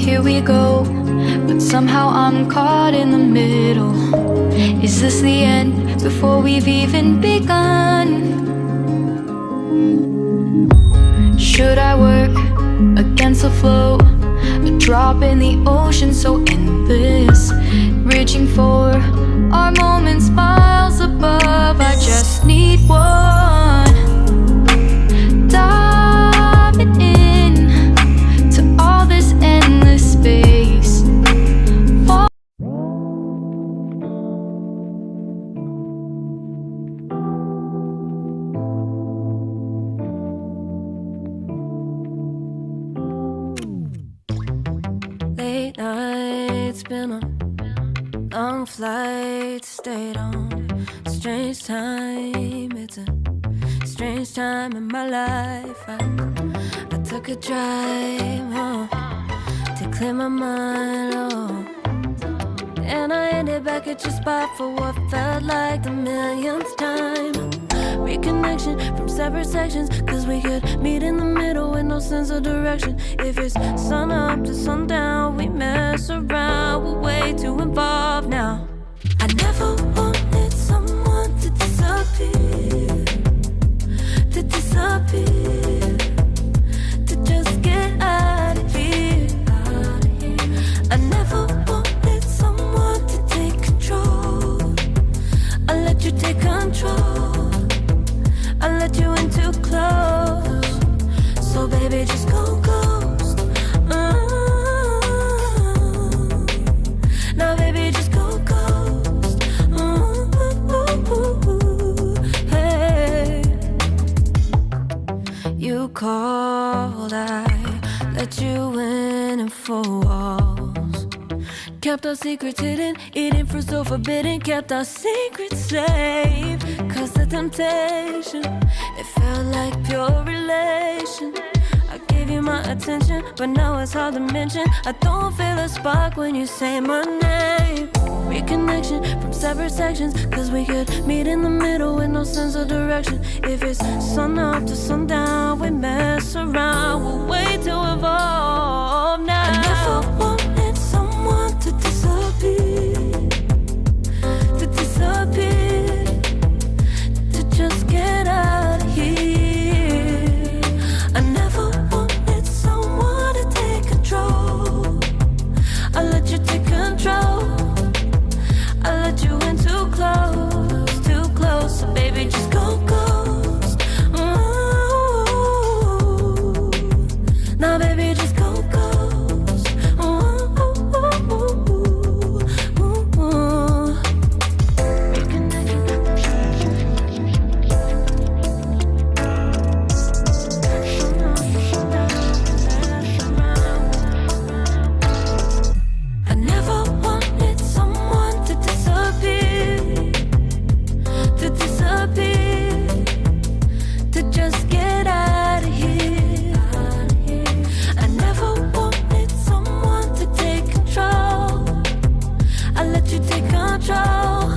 here we go, but somehow I'm caught in the middle. Is this the end before we've even begun? Should I work against the flow? A drop in the ocean so endless, reaching for our moments miles above. I just need one, diving in to all this endless space. Late nights, been on long flights, stayed on strange time. It's a strange time in my life. I took a drive home to clear my mind, and I ended back at your spot for what felt like the millionth time. Reconnection from separate sections, cause we could meet in the middle with no sense of direction. If it's sun up to sundown, we mess around, we're way too involved now. I never wanted someone to disappear, to just get out of here. I never wanted someone to take control. I let you take control, I let you in too close. So baby, just go ghost. Now baby, just go ghost. Hey, you called, I let you in and 4 walls. Kept our secrets hidden, eating fruit so forbidden. Kept our secrets safe, cause the temptation, it felt like pure relation. I gave you my attention, but now it's hard to mention. I don't feel a spark when you say my name. Reconnection from separate sections, cause we could meet in the middle with no sense of direction. If it's sun up to sundown, we mess around, we're way too evolved now. I never wanted someone to disappear, to just get out of here. I never wanted someone to take control. I let you take control, I let you in too close. So baby, just go ghost. Ooh. Now baby, just go ghost. I never wanted someone to disappear, to just get out of here. I never wanted someone to take control. I let you take control,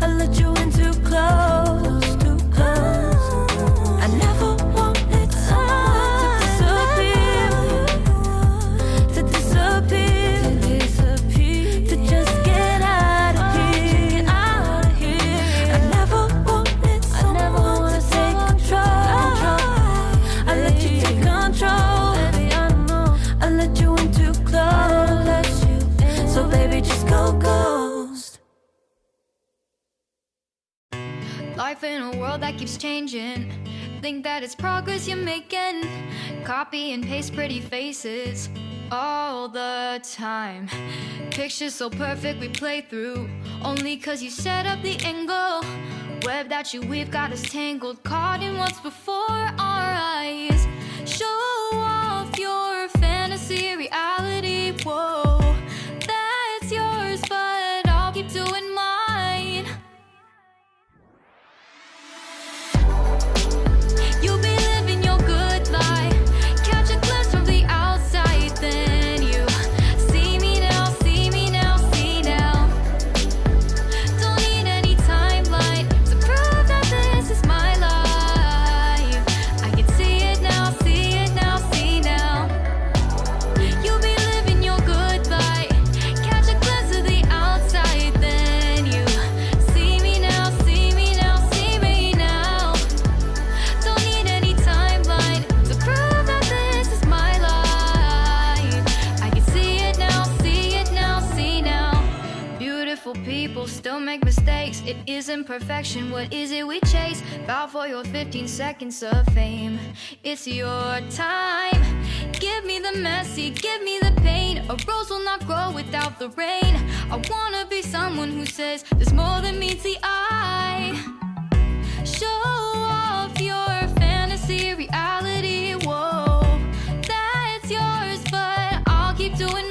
I let you in too close. I never wanted someone to disappear, to just get out of here. I never wanted someone to take control. I let you take control, I let you in too close. So baby, just go ghost. Life in a world that keeps changing, think that it's progress you're making. Copy and paste pretty faces all the time. Pictures so perfect we play through, only cause you set up the angle. Web that you weave got us tangled, caught in what's before our eyes. Show off your fantasy reality, whoa, that's yours, but I'll keep doing mine. You'll be living your good life, catch a glimpse from the outside, then you see me now, see me now, see now. Don't need any timeline to prove that this is my life. I can see it now. still make mistakes. It isn't perfection, what is it we chase? Bow for your 15 seconds of fame. It's your time. Give me the messy, give me the pain. A rose will not grow without the rain. I wanna be someone who says there's more than meets the eye. Show off your fantasy, reality, whoa, that's yours, but I'll keep doing